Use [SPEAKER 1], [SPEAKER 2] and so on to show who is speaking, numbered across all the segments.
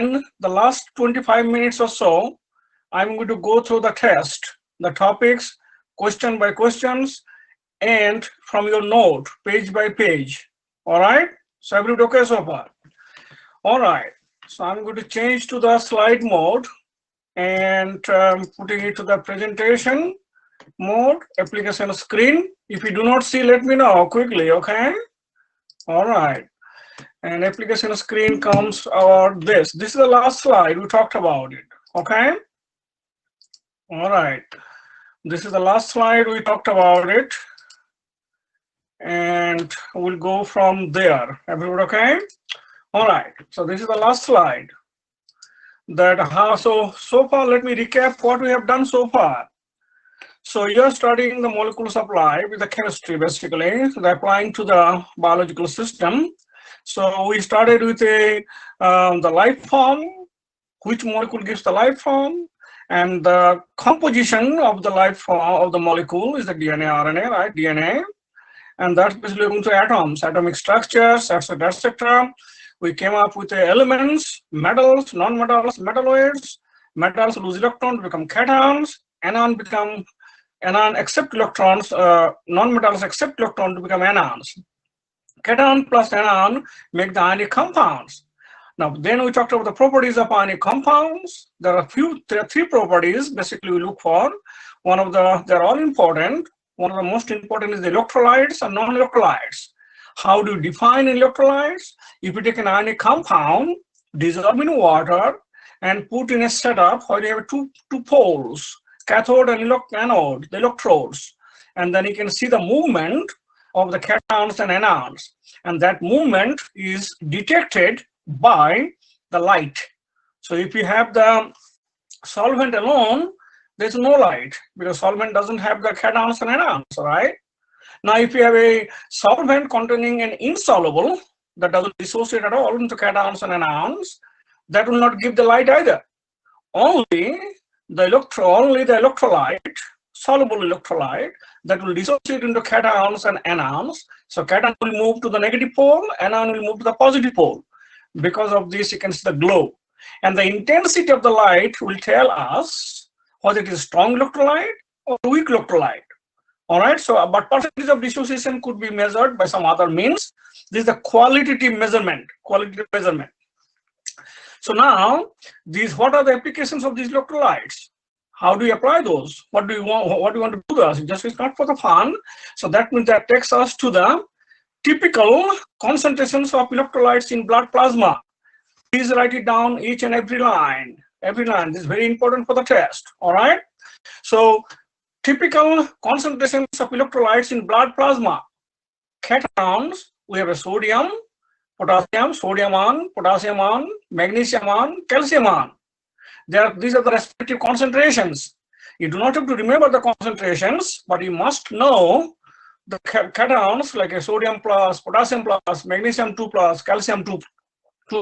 [SPEAKER 1] the last 25 minutes or so, I'm going to go through the test, the topics, question by questions, and from your note, page by page. All right? So everybody okay so far? All right. So I'm going to change to the slide mode and putting it to the presentation mode, application screen. If you do not see, let me know quickly, okay? All right. And application screen comes out this. This is the last slide. We talked about it, okay? All right. This is the last slide. We talked about it. And we'll go from there. Everyone okay? All right. So this is the last slide. So far, let me recap what we have done so far. So you're studying the molecular supply with the chemistry, basically, applying to the biological system. So we started with the life form, which molecule gives the life form, and the composition of the life form of the molecule is the DNA, RNA, right? DNA, and that's basically going to atoms, atomic structures, etc., etc. We came up with the elements, metals, non-metals, metalloids. Metals lose electrons to become cations. Anion accept electrons. Non-metals accept electrons to become anions. Cation plus anion make the ionic compounds. Now, then we talked about the properties of ionic compounds. There are three properties basically we look for. They're all important. One of the most important is the electrolytes and non-electrolytes. How do you define electrolytes? If you take an ionic compound, dissolve in water, and put in a setup where you have two poles, cathode and anode, the electrodes, and then you can see the movement of the cations and anions, and that movement is detected by the light. So if you have the solvent alone, there's no light because solvent doesn't have the cations and anions, right? Now, if you have a solvent containing an insoluble that doesn't dissociate at all into cations and anions, that will not give the light either. Only the electrolyte, soluble electrolyte, that will dissociate into cations and anions. So cation will move to the negative pole, anion will move to the positive pole. Because of this, you can see the glow. And the intensity of the light will tell us whether it is strong electrolyte or weak electrolyte. All right, so but percentage of dissociation could be measured by some other means. This is the qualitative measurement. So now, what are the applications of these electrolytes? How do you apply those? What do you want to do this? It's not for the fun. So that means that takes us to the typical concentrations of electrolytes in blood plasma. Please write it down each and every line. This is very important for the test. All right. So typical concentrations of electrolytes in blood plasma. Cations, we have a sodium, potassium, sodium on, potassium on, magnesium on, calcium on. These are the respective concentrations. You do not have to remember the concentrations, but you must know the cations like a sodium plus, potassium plus, magnesium 2 plus, calcium 2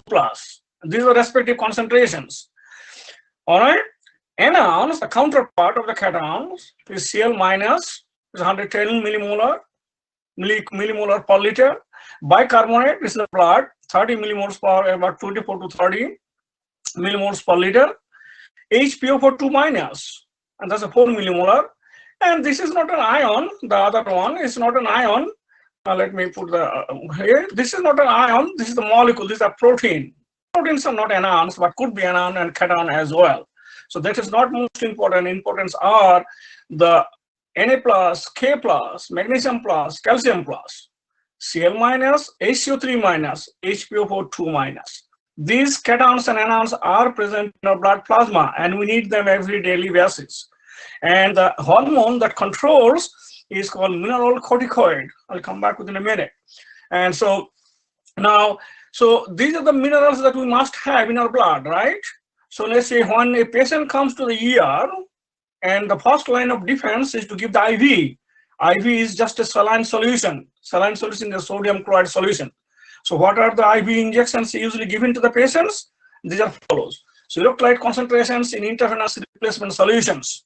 [SPEAKER 1] plus. These are respective concentrations. All right. Anions, the counterpart of the cations, is Cl minus, is 110 millimolar per liter. Bicarbonate is in the blood, 30 millimoles per, about 24 to 30 millimoles per liter. HPO4 2 minus, and that's a 4 millimolar. And this is not an ion. The other one is not an ion. Let me put the here. This is not an ion. This is the molecule. This is a protein. Proteins are not anions, but could be anion and cation as well. So that is not most important. Importance are the Na plus, K plus, magnesium plus, calcium plus, Cl minus, HCO3 minus, HPO4 2 minus. These cations and anions are present in our blood plasma, and we need them every daily basis. And the hormone that controls is called mineralocorticoid. I'll come back within a minute. And so now, these are the minerals that we must have in our blood, right? So let's say when a patient comes to the ER, and the first line of defense is to give the IV. IV is just a saline solution. Saline solution is a sodium chloride solution. So what are the IV injections usually given to the patients? These are follows. So electrolyte concentrations in intravenous replacement solutions.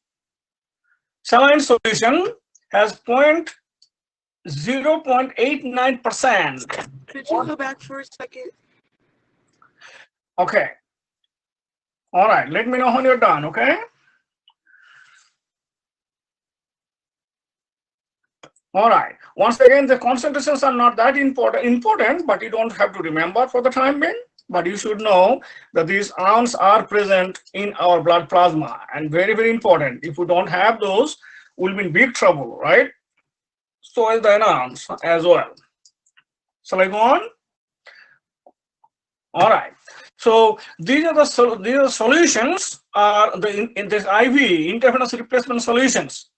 [SPEAKER 1] Saline solution has 0.89%.
[SPEAKER 2] Could you go back for a second?
[SPEAKER 1] Okay. All right, let me know when you're done, okay? All right. Once again, the concentrations are not that important, but you don't have to remember for the time being. But you should know that these ions are present in our blood plasma, and very, very important. If we don't have those, we'll be in big trouble, right? So is the anions as well. Shall I go on? All right. So these are the solutions are in this IV intravenous replacement solutions.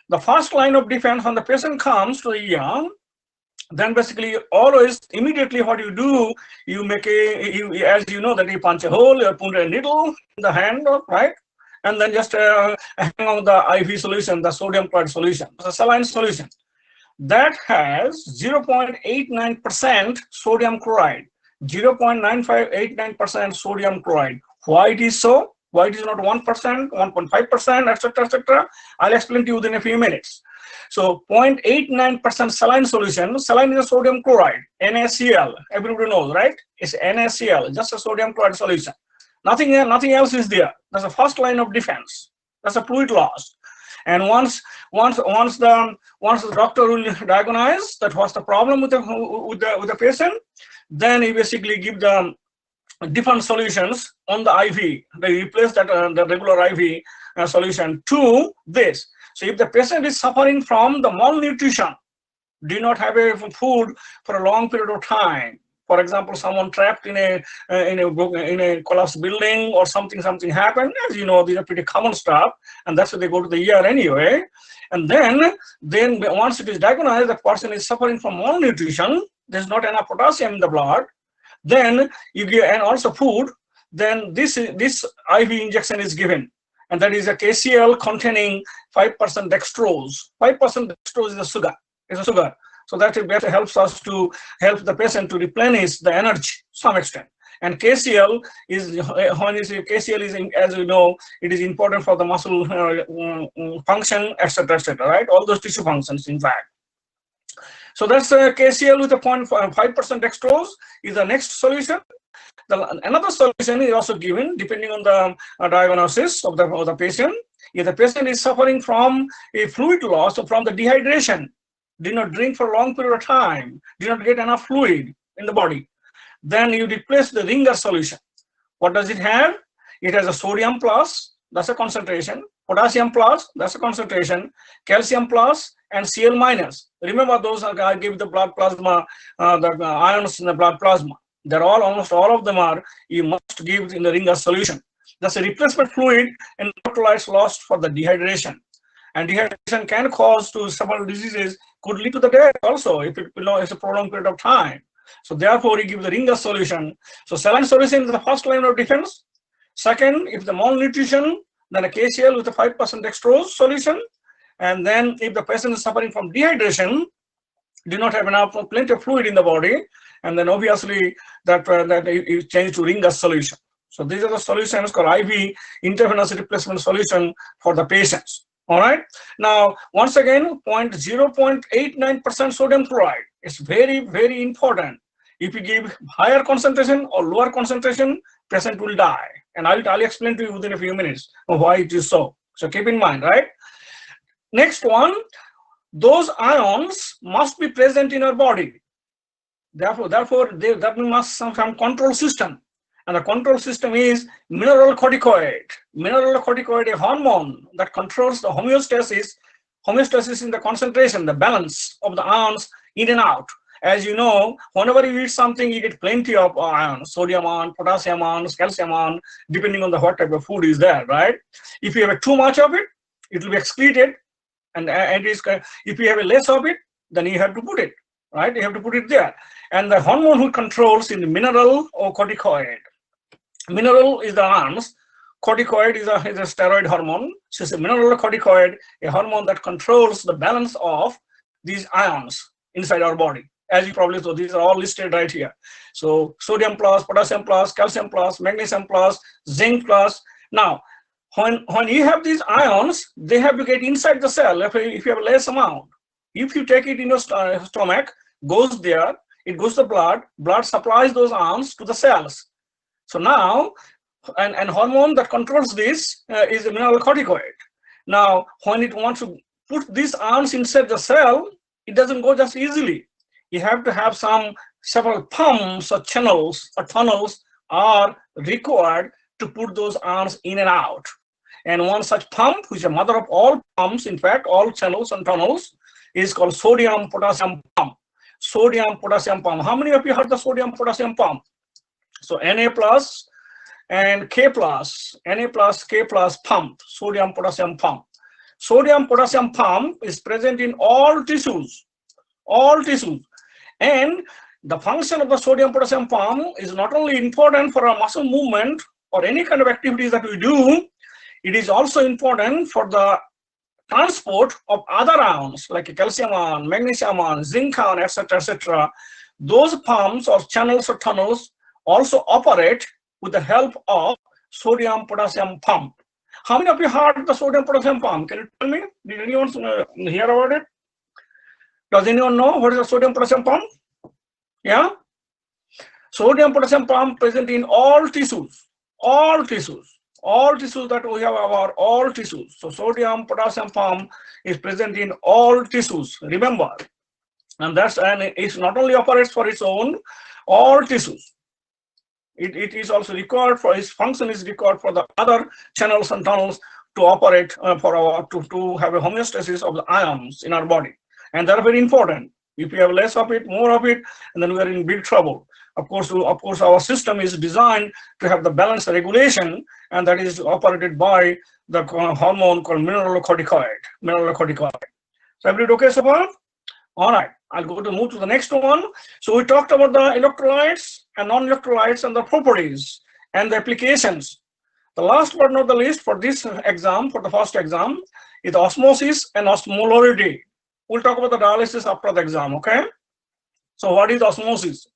[SPEAKER 1] The first line of defense when the patient comes to the ER, then basically always immediately what you do, you make as you know that you punch a hole, you put a needle in the hand, right? And then just hang on the IV solution, the sodium chloride solution, the saline solution. That has 0.89% sodium chloride, 0.9589% sodium chloride. Why it is so? Why it is not 1%, 1.5%, etc., etc.? I'll explain to you within a few minutes. So 0.89% saline solution. Saline is a sodium chloride, NaCl. Everybody knows, right? It's NaCl, just a sodium chloride solution. Nothing else is there. That's the first line of defense. That's a fluid loss. And once the doctor will diagnose that what's the problem with the patient, then he basically give the different solutions on the IV. They replace that the regular IV solution to this. So if the patient is suffering from the malnutrition, do not have a food for a long period of time. For example, someone trapped in a collapsed building or something happened. As you know, these are pretty common stuff, and that's why they go to the ER anyway. And then once it is diagnosed, the person is suffering from malnutrition. There's not enough potassium in the blood. Then you give, and also food. Then this IV injection is given, and that is a KCl containing 5% dextrose. 5% dextrose is a sugar. It's a sugar. So that helps us to help the patient to replenish the energy to some extent. And KCl is, when you say KCl is, as you know, it is important for the muscle function, etc., etc., right? All those tissue functions, in fact. So that's KCl with a 0.5% dextrose is the next solution. Another solution is also given depending on the diagnosis of the patient. If the patient is suffering from a fluid loss or from the dehydration, did not drink for a long period of time, did not get enough fluid in the body, then you replace the Ringer solution. What does it have? It has a sodium plus, that's a concentration, potassium plus, that's a concentration, calcium plus, and Cl minus. Remember those I gave the blood plasma, the ions in the blood plasma. They're all, almost all of them are, you must give in the Ringer solution. That's a replacement fluid and electrolytes lost for the dehydration. And dehydration can cause to several diseases, could lead to the death also if it is a prolonged period of time. So therefore, you give the Ringer solution. So saline solution is the first line of defense. Second, if the malnutrition, then a KCl with a 5% dextrose solution. And then if the patient is suffering from dehydration, do not have enough, plenty of fluid in the body, and then obviously that you change to Ringer solution. So these are the solutions called IV intravenous replacement solution for the patients. All right. Now, once again, 0.89% sodium chloride is very, very important. If you give higher concentration or lower concentration, patient will die. And I'll explain to you within a few minutes why it is so. So keep in mind, right? Next one, those ions must be present in our body. Therefore, that must have some control system. And the control system is mineral corticoid. Mineral corticoid, a hormone that controls the homeostasis in the concentration, the balance of the ions in and out. As you know, whenever you eat something, you get plenty of ions, sodium ion, potassium ions, calcium ion, depending on what type of food is there, right? If you have too much of it, it will be excreted, and if you have less of it, then you have to put it, right? You have to put it there. And the hormone who controls in the mineral or corticoid. Mineral is the ions, corticoid is a steroid hormone. So it's a mineral corticoid, a hormone that controls the balance of these ions inside our body. As you probably saw, these are all listed right here. So sodium plus, potassium plus, calcium plus, magnesium plus, zinc plus. Now, when you have these ions, they have to get inside the cell if you have less amount. If you take it in your stomach, goes there, it goes to the blood supplies those ions to the cells. So now, and hormone that controls this is a mineralocorticoid. Now, when it wants to put these ions inside the cell, it doesn't go just easily. You have to have several pumps or channels or tunnels are required to put those ions in and out. And one such pump, which is a mother of all pumps, in fact, all channels and tunnels, is called sodium-potassium pump. Sodium-potassium pump. How many of you heard the sodium-potassium pump? So Na plus and K plus, Na plus, K plus pump, sodium-potassium pump. Sodium-potassium pump is present in all tissues, and the function of the sodium-potassium pump is not only important for our muscle movement or any kind of activities that we do, it is also important for the transport of other ions like calcium ion, magnesium ion, zinc ion, etc., etc. Those pumps or channels or tunnels also operate with the help of sodium-potassium pump. How many of you heard the sodium-potassium pump? Can you tell me? Did anyone hear about it? Does anyone know what is a sodium-potassium pump? Yeah? Sodium-potassium pump present in all tissues that we have are all tissues. So sodium-potassium pump is present in all tissues, remember. And it not only operates for its own, all tissues. It is also required for its function is required for the other channels and tunnels to operate to have a homeostasis of the ions in our body. And they are very important. If we have less of it, more of it, and then we are in big trouble. Of course, our system is designed to have the balanced regulation, and that is operated by the hormone called mineralocorticoid. So everybody okay so far? All right, I'll move to the next one. So we talked about the electrolytes and non-electrolytes and the properties and the applications. The last but not the least for this exam, for the first exam, is osmosis and osmolarity. We'll talk about the dialysis after the exam, okay? So what is osmosis?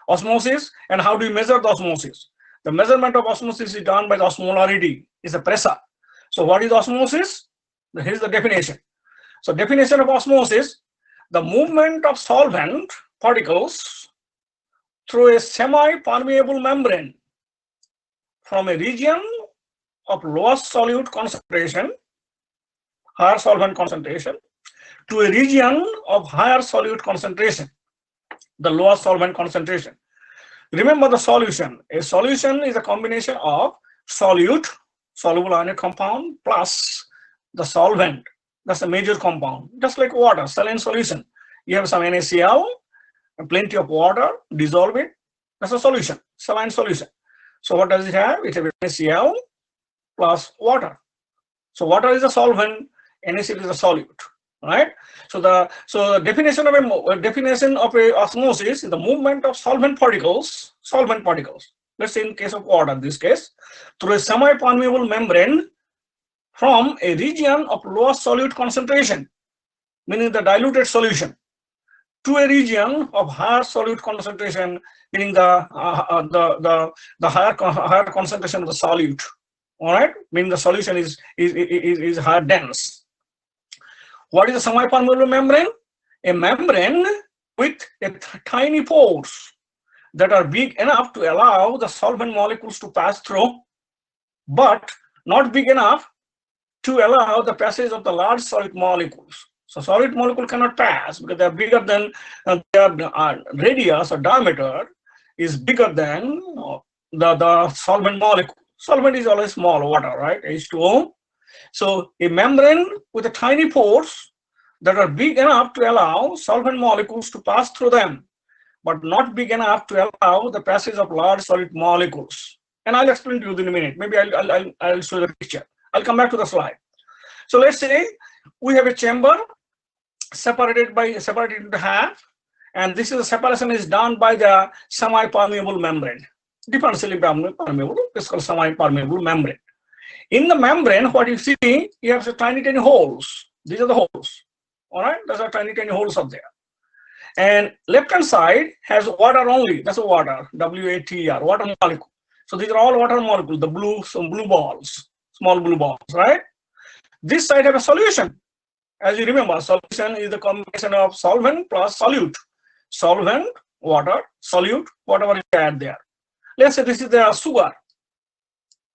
[SPEAKER 1] Osmosis, and how do you measure the osmosis? The measurement of osmosis is done by the osmolarity, is a pressure. So what is osmosis? Here's the definition. So definition of osmosis: the movement of solvent particles through a semi-permeable membrane from a region of lowest solute concentration, higher solvent concentration, to a region of higher solute concentration, the lowest solvent concentration. Remember the solution. A solution is a combination of solute, soluble ionic compound, plus the solvent. That's a major compound, just like water, saline solution. You have some NaCl, plenty of water, dissolve it. That's a solution, saline solution. So what does it have? It has NaCl plus water. So water is a solvent, NaCl is a solute, right? So the definition of a osmosis is the movement of solvent particles. Let's say in case of water, in this case, through a semi-permeable membrane from a region of lowest solute concentration, meaning the diluted solution, to a region of higher solute concentration, meaning the higher concentration of the solute. All right, meaning the solution is higher dense. What is a semi-permeable membrane? A membrane with tiny pores that are big enough to allow the solvent molecules to pass through, but not big enough to allow the passage of the large solid molecules. So solid molecule cannot pass because they are bigger than their radius or diameter is bigger than the solvent molecule. Solvent is always small, water, right? H2O. So a membrane with a tiny pores that are big enough to allow solvent molecules to pass through them, but not big enough to allow the passage of large solid molecules. And I'll explain to you in a minute. Maybe I'll show the picture. I'll come back to the slide. So let's say we have a chamber separated into half, and this is the separation is done by the semi-permeable membrane. Differentially permeable, it's called semi-permeable membrane. In the membrane, what you see, you have some tiny holes. These are the holes. All right, those are tiny holes up there. And left-hand side has water only. That's a water, WATR, water molecule. So these are all water molecules, some blue balls, small blue balls, right? This side have a solution. As you remember, solution is the combination of solvent plus solute. Solvent, water, solute, whatever you add there. Let's say this is the sugar.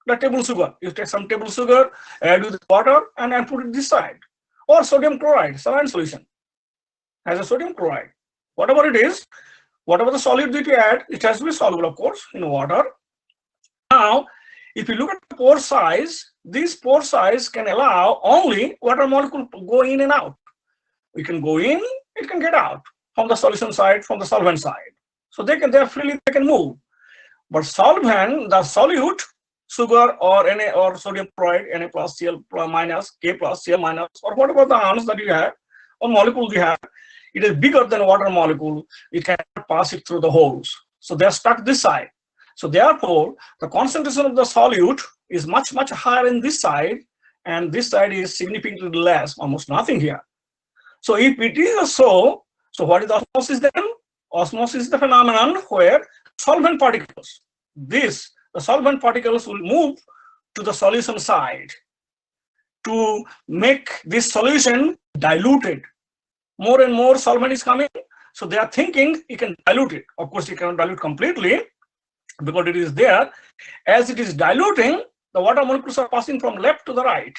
[SPEAKER 1] the table sugar. You take some table sugar, add with water, and put it this side. Or sodium chloride, saline solution, has a sodium chloride. Whatever it is, whatever the solid that you add, it has to be soluble, of course, in water. Now, if you look at the pore size, this pore size can allow only water molecule to go in and out. It can go in, it can get out from the solution side, from the solvent side. So they can move. But solvent, the solute, sugar or Na or sodium chloride, Na plus Cl minus, K plus Cl minus, or whatever the ions that you have or molecules you have, it is bigger than water molecule. It cannot pass it through the holes. So they are stuck this side. So therefore, the concentration of the solute is much, much higher in this side, and this side is significantly less, almost nothing here. So if it is so what is osmosis then? Osmosis is the phenomenon where solvent particles, the solvent particles will move to the solution side to make this solution diluted. More and more solvent is coming, so they are thinking you can dilute it. Of course, you cannot dilute completely because it is there. As it is diluting, the water molecules are passing from left to the right.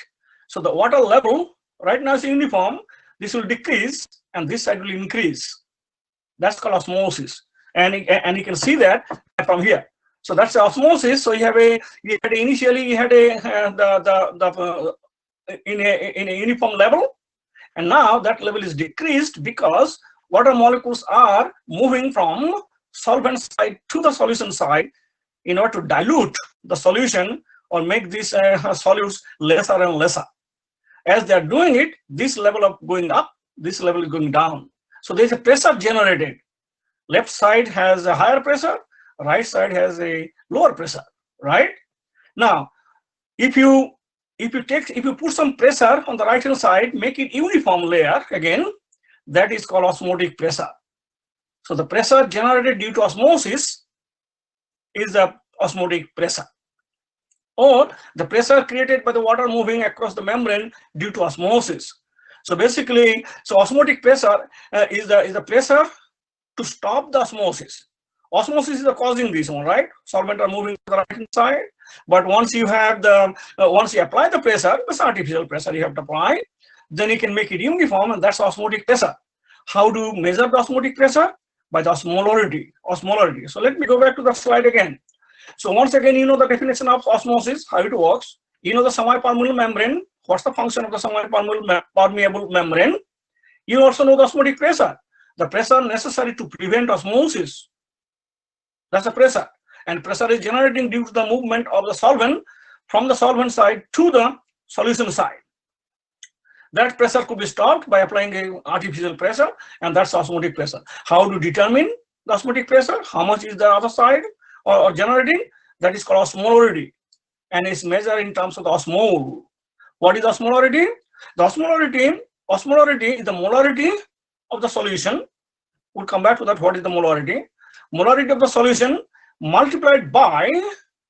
[SPEAKER 1] So the water level right now is uniform. This will decrease and this side will increase. That's called osmosis, and you can see that from here. So that's the osmosis. So you had initially in a uniform level, and now that level is decreased because water molecules are moving from solvent side to the solution side in order to dilute the solution or make these solutes lesser and lesser. As they are doing it, this level of going up, this level is going down. So there is a pressure generated. Left side has a higher pressure, right side has a lower pressure, right? Now, if you put some pressure on the right hand side, make it uniform layer again, that is called osmotic pressure. So the pressure generated due to osmosis is the osmotic pressure, or the pressure created by the water moving across the membrane due to osmosis. So basically, osmotic pressure is the pressure to stop the osmosis. Osmosis is the causing this one, right? Solvent are moving to the right hand side, but once you have once you apply the pressure, it's artificial pressure you have to apply, then you can make it uniform, and that's osmotic pressure. How do you measure the osmotic pressure? By the osmolarity. So let me go back to the slide again. So once again, you know the definition of osmosis, how it works. You know the semi-permeable membrane. What's the function of the semi-permeable membrane? You also know the osmotic pressure. The pressure necessary to prevent osmosis. That's the pressure. And pressure is generating due to the movement of the solvent from the solvent side to the solution side. That pressure could be stopped by applying an artificial pressure, and that's osmotic pressure. How to determine the osmotic pressure? How much is the other side or generating? That is called osmolarity, and it's measured in terms of the osmole. What is osmolarity? The osmolarity is the molarity of the solution. We'll come back to that. What is the molarity? Molarity of the solution multiplied by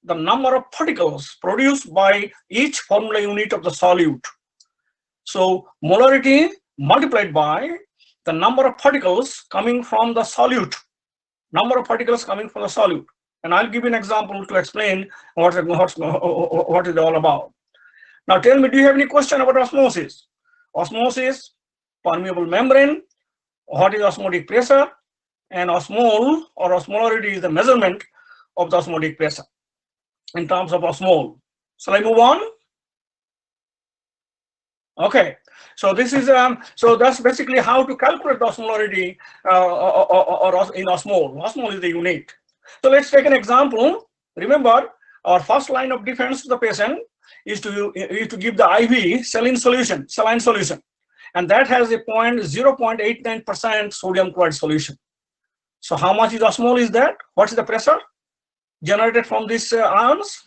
[SPEAKER 1] the number of particles produced by each formula unit of the solute. So molarity multiplied by the number of particles coming from the solute. Number of particles coming from the solute. And I'll give you an example to explain what it's all about. Now tell me, do you have any question about osmosis? Osmosis, permeable membrane, what is osmotic pressure, and osmole or osmolarity is the measurement of the osmotic pressure in terms of osmole. Shall I move on? Okay, so this is so that's basically how to calculate the osmolarity or in osmole. Osmole is the unit. So let's take an example. Remember, our first line of defense to the patient is to give the IV saline solution, and that has a 0.89% sodium chloride solution. So how much is osmole is that? What is the pressure generated from these ions?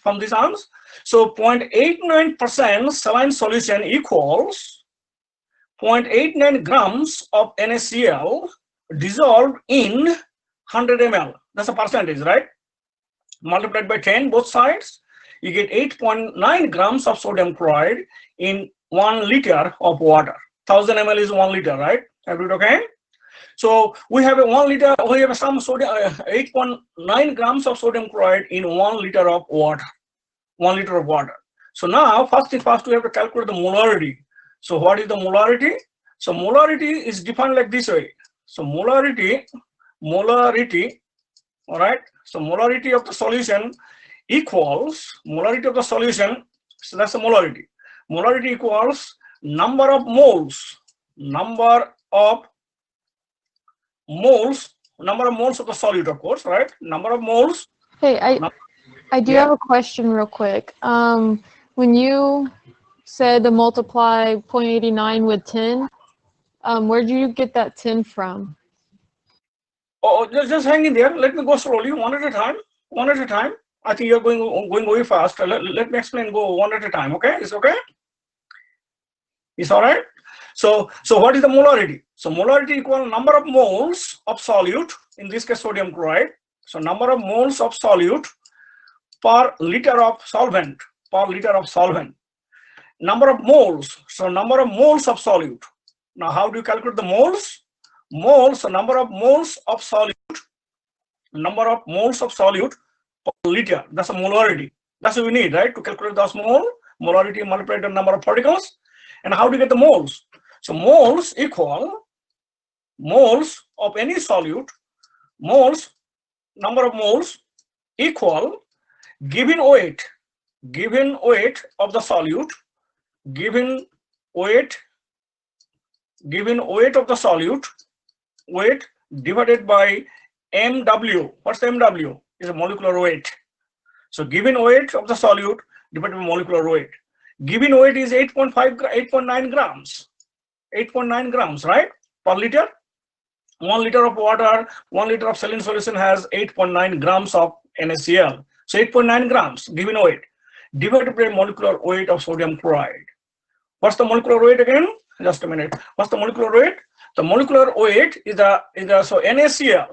[SPEAKER 1] So 0.89% saline solution equals 0.89 grams of NaCl dissolved in 100 ml. That's a percentage, right? Multiplied by 10 both sides, you get 8.9 grams of sodium chloride in 1 liter of water. 1000 ml is 1 liter, right? Everybody okay? So we have a 1 liter, we have some sodium, 8.9 grams of sodium chloride in 1 liter of water. 1 liter of water. So now, first thing first, we have to calculate the molarity. So what is the molarity? So molarity is defined like this way. So molarity, all right. So molarity of the solution equals molarity of the solution. So that's the molarity. Molarity equals number of moles of the solute, of course, right? Number of moles.
[SPEAKER 2] Hey, I do have a question real quick. When you said to multiply 0.89 with 10, where did you get that 10 from?
[SPEAKER 1] Oh, just hang in there. Let me go slowly, one at a time. One at a time. I think you're going way fast. Let me explain. Go one at a time. Okay, it's okay. It's all right. So what is the molarity? So molarity equal number of moles of solute. In this case, sodium chloride. So number of moles of solute per liter of solvent. Number of moles. So number of moles of solute. Now, how do you calculate the moles? Moles, so number of moles of solute per liter. That's a molarity. That's what we need, right? To calculate the molarity multiplied by the number of particles. And how do you get the moles? So moles equal moles of any solute, number of moles equal given weight of the solute, given weight of the solute, weight divided by MW. What's the MW? Is a molecular weight. So given weight of the solute divided by molecular weight. Given weight is 8.9 grams. 8.9 grams, right? Per liter. 1 liter of water, 1 liter of saline solution has 8.9 grams of NaCl. So 8.9 grams given weight divided by molecular weight of sodium chloride. What's the molecular weight again? Just a minute. What's the molecular weight? The molecular weight is so NaCl,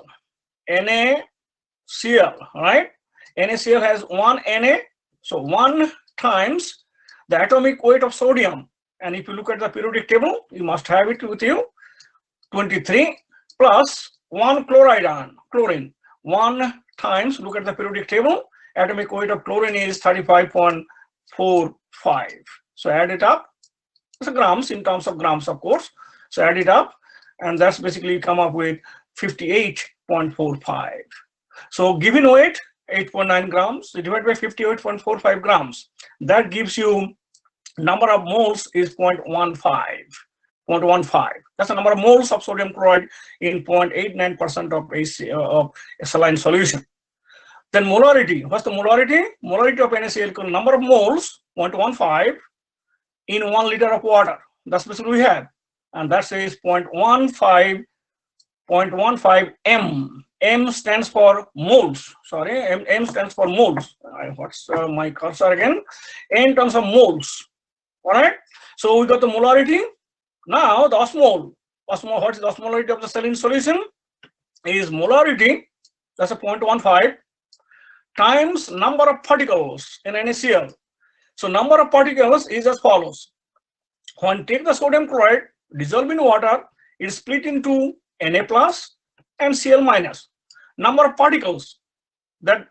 [SPEAKER 1] right? NaCl has 1 Na, so 1 times the atomic weight of sodium. And if you look at the periodic table, you must have it with you. 23 plus 1 chlorine. 1 times, look at the periodic table, atomic weight of chlorine is 35.45. So add it up. It's grams, in terms of grams, of course. So add it up, and that's basically come up with 58.45. So given weight 8.9 grams divided by 58.45 grams, that gives you number of moles is 0.15. That's the number of moles of sodium chloride in 0.89% of a saline solution. Then molarity. What's the molarity? Molarity of NaCl equal number of moles 0.15 in 1 liter of water. That's basically we have, and that says 0.15 M. M stands for moles. Sorry, M stands for moles. What's my cursor again? In terms of moles. All right. So we got the molarity. Now the osmol. What is the osmolarity of the saline solution? Is molarity. That's a 0.15 times number of particles in NaCl. So number of particles is as follows. When take the sodium chloride, dissolve in water, it is split into Na plus and Cl minus. Number of particles, that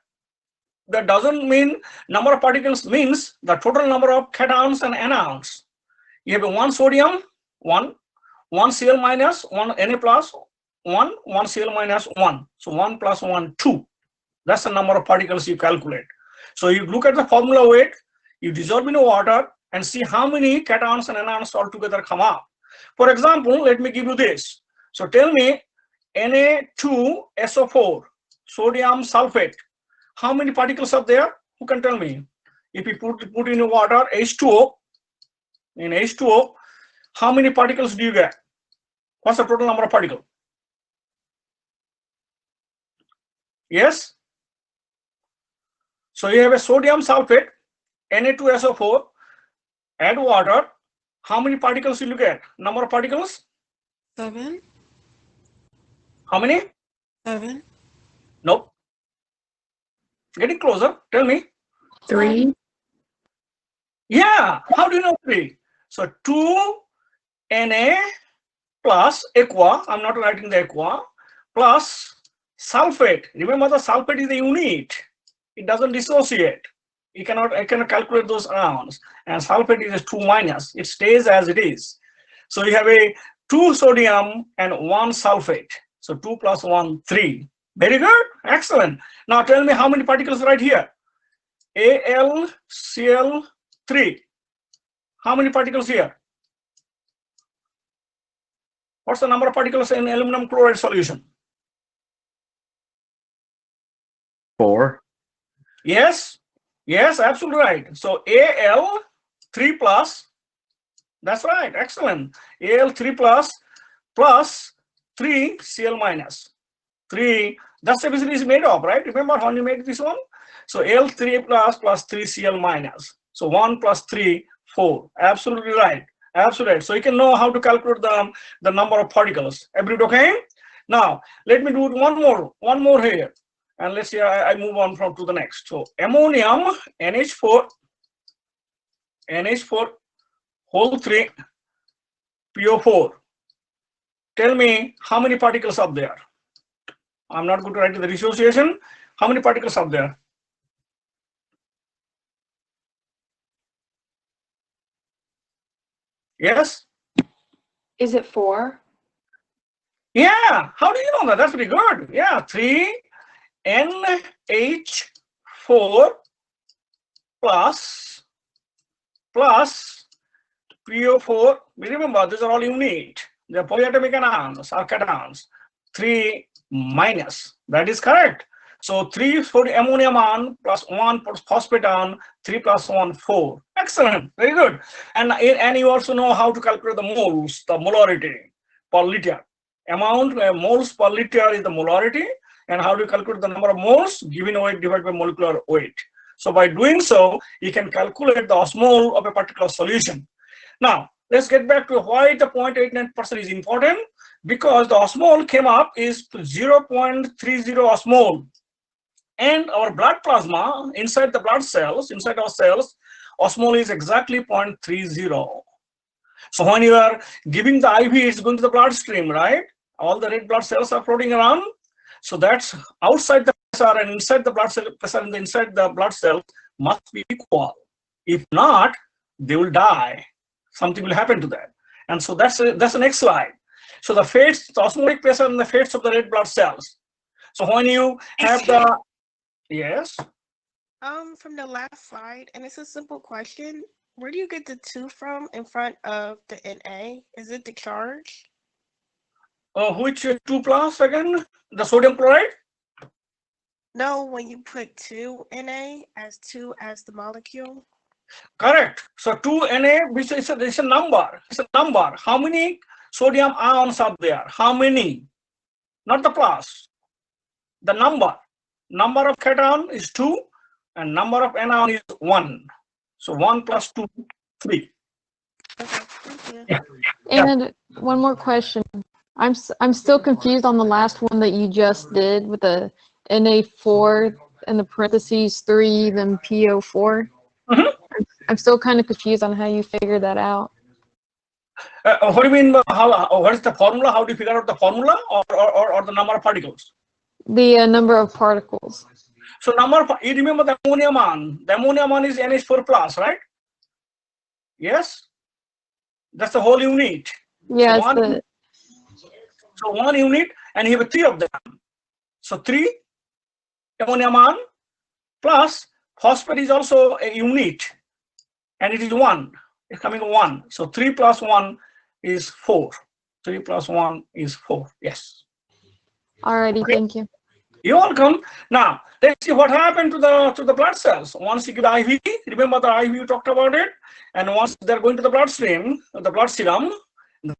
[SPEAKER 1] doesn't mean number of particles, means the total number of cations and anions. You have 1 sodium, 1 Cl minus, 1 Na plus, 1 Cl minus 1. So 1 plus 1, 2. That's the number of particles you calculate. So you look at the formula weight, you dissolve in water and see how many cations and anions altogether come up. For example, let me give you this. So tell me Na2SO4, sodium sulfate. How many particles are there? Who can tell me? If you put in water H2O, in H2O, how many particles do you get? What's the total number of particles? Yes? So you have a sodium sulfate, Na2SO4, add water. How many particles will you get? Number of particles?
[SPEAKER 3] 7.
[SPEAKER 1] How many?
[SPEAKER 3] 7.
[SPEAKER 1] Nope. Getting closer. Tell me.
[SPEAKER 3] 3.
[SPEAKER 1] Yeah. How do you know 3? So 2 Na plus aqua. I'm not writing the aqua. Plus sulfate. Remember, the sulfate is a unit. It doesn't dissociate. I cannot calculate those ions. And sulfate is 2 minus. It stays as it is. So you have a 2 sodium and 1 sulfate. So 2 plus 1, 3. Very good. Excellent. Now tell me how many particles right here. AlCl3. How many particles here? What's the number of particles in aluminum chloride solution?
[SPEAKER 4] 4.
[SPEAKER 1] Yes. Yes, absolutely right. So Al3 plus, that's right, excellent. Al3 plus 3 Cl minus. 3, that's the basically is made of, right? Remember how you made this one? So Al3 plus 3 Cl minus. So 1 plus 3, 4. Absolutely right. Absolutely right. So you can know how to calculate the number of particles. Everybody okay? Now let me do one more here. And let's see, I move on to the next. So ammonium NH4 whole 3 PO4. Tell me how many particles up there. I'm not going to write the dissociation. How many particles up there? Yes?
[SPEAKER 3] Is it 4?
[SPEAKER 1] Yeah. How do you know that? That's pretty good. Yeah. 3 NH4 plus PO4. Remember, these are all unit. They are polyatomic anions or cations. 3 minus. That is correct. So 3 for the ammonium ion plus 1 phosphate ion, 3 plus 1, 4. Excellent. Very good. And you also know how to calculate the moles, the molarity per liter. Amount moles per liter is the molarity. And how do you calculate the number of moles? Given weight divided by molecular weight. So by doing so, you can calculate the osmole of a particular solution. Now, let's get back to why the 0.89% is important. Because the osmole came up is 0.30 osmole. And our blood plasma inside the blood cells, inside our cells, osmole is exactly 0.30. So when you are giving the IV, it's going to the bloodstream, right? All the red blood cells are floating around. So that's outside the pressure and inside the blood cell pressure and inside the blood cell must be equal. If not, they will die. Something will happen to that. And so that's the next slide. So the fates, the osmotic pressure and the fates of the red blood cells. So when you have the, yes.
[SPEAKER 5] From the last slide, and it's a simple question. Where do you get the 2 from in front of the Na? Is it the charge?
[SPEAKER 1] Which 2 plus again? The sodium chloride?
[SPEAKER 5] No, when you put 2 Na as 2 as the molecule.
[SPEAKER 1] Correct. So 2 Na, which is a number. It's a number. How many sodium ions are there? How many? Not the plus. The number. Number of cation is 2 and number of anion is 1. So 1 plus 2, 3.
[SPEAKER 5] Okay, thank you.
[SPEAKER 1] Yeah.
[SPEAKER 2] And one more question. I'm still confused on the last one that you just did with the Na4 and the parentheses 3, then PO4.
[SPEAKER 1] Mhm.
[SPEAKER 2] I'm still kind of confused on how you figured that out.
[SPEAKER 1] What do you mean? What is the formula? How do you figure out the formula or the number of particles?
[SPEAKER 2] The number of particles.
[SPEAKER 1] So you remember the ammonium ion. The ammonium ion is NH4 plus, right? Yes? That's the whole unit.
[SPEAKER 2] Yeah,
[SPEAKER 1] So one unit, and you have 3 of them. So 3 ammonium ion plus phosphate is also a unit, and it is 1. It's coming 1. So 3 plus 1 is 4. 3 plus 1 is 4. Yes.
[SPEAKER 2] alrighty, thank you.
[SPEAKER 1] You're welcome. Now let's see what happened to the blood cells. Once you give the IV, remember the IV you talked about it, and once they're going to the bloodstream, the blood serum,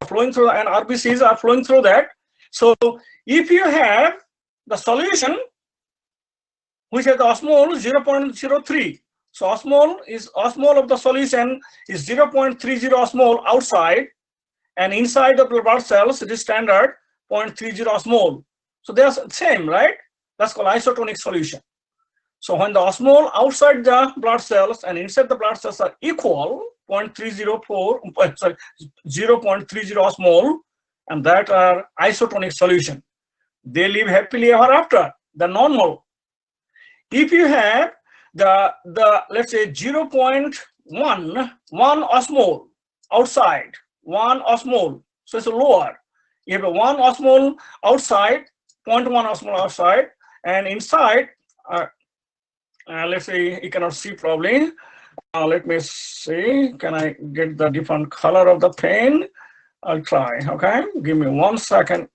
[SPEAKER 1] flowing through, and RBCs are flowing through that. So if you have the solution which has the osmole 0.03, so osmole of the solution is 0.30 osmole outside, and inside the blood cells it is standard 0.30 osmole. So they are same, right? That's called isotonic solution. So when the osmole outside the blood cells and inside the blood cells are equal, 0.30 osmole, and that are isotonic solution. They live happily ever after, the normal. If you have let's say 0.1 osmol outside, 1 osmol, so it's lower. You have a 1 osmol outside, 0.1 osmol outside, and inside, let's say you cannot see probably. Let me see, can I get the different color of the pen? I'll try, okay? Give me 1 second.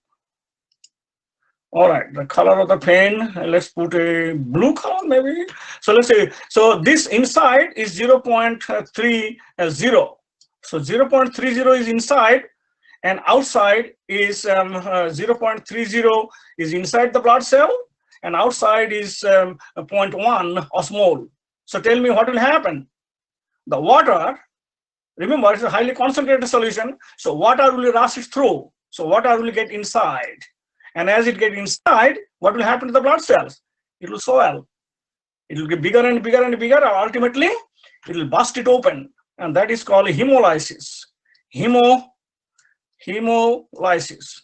[SPEAKER 1] All right, the color of the pen, let's put a blue color maybe. So let's say, so this inside is 0.30. So 0.30 is inside, and outside is 0.30 is inside the blood cell, and outside is 0.1 osmol. So tell me what will happen. The water, remember it's a highly concentrated solution, so water will rush it through. So water will get inside. And as it gets inside, what will happen to the blood cells? It will swell. It will get bigger and bigger and bigger, and ultimately it will bust it open. And that is called hemolysis. Hemolysis. HEMOLYSIS.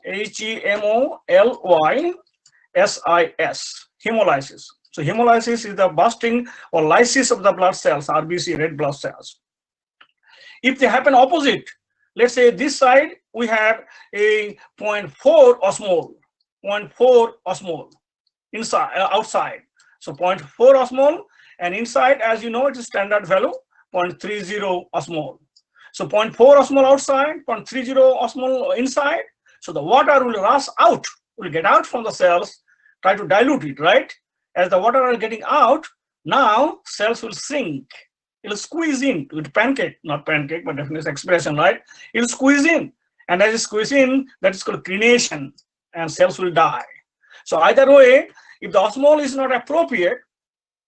[SPEAKER 1] Hemolysis. So hemolysis is the busting or lysis of the blood cells, RBC, red blood cells. If they happen opposite, let's say this side we have a 0.4 osmol. 0.4 osmol inside, outside. So 0.4 osmol, and inside, as you know, it is standard value, 0.30 osmol. So 0.4 osmol outside, 0.30 osmol inside. So the water will rush out, will get out from the cells, try to dilute it, right? As the water is getting out, now cells will sink. It will squeeze in with pancake, not pancake, but definitely expression, right? It will squeeze in, and as it squeeze in, that is called crenation, and cells will die. So either way, if the osmol is not appropriate,